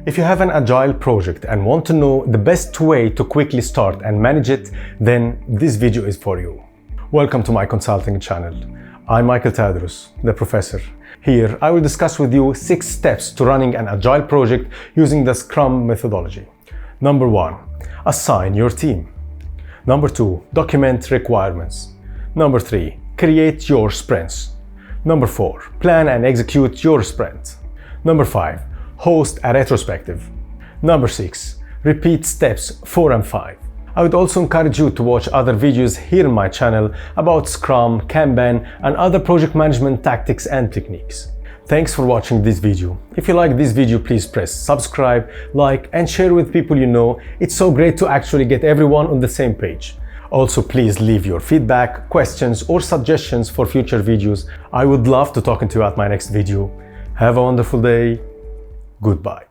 If you have an agile project and want to know the best way to quickly start and manage it, then this video is for you. Welcome to my consulting channel. I'm Michael Tadros, the professor. Here, I will discuss with you 6 steps to running an agile project using the Scrum methodology. Number 1, assign your team. Number 2, document requirements. Number 3, create your sprints. Number 4, plan and execute your sprint. Number 5, host a retrospective. Number 6, repeat steps 4 and 5. I would also encourage you to watch other videos here on my channel about Scrum, Kanban, and other project management tactics and techniques. Thanks for watching this video. If you like this video, please press subscribe, like, and share with people you know. It's so great to actually get everyone on the same page. Also, please leave your feedback, questions, or suggestions for future videos. I would love to talk to you at my next video. Have a wonderful day. Goodbye.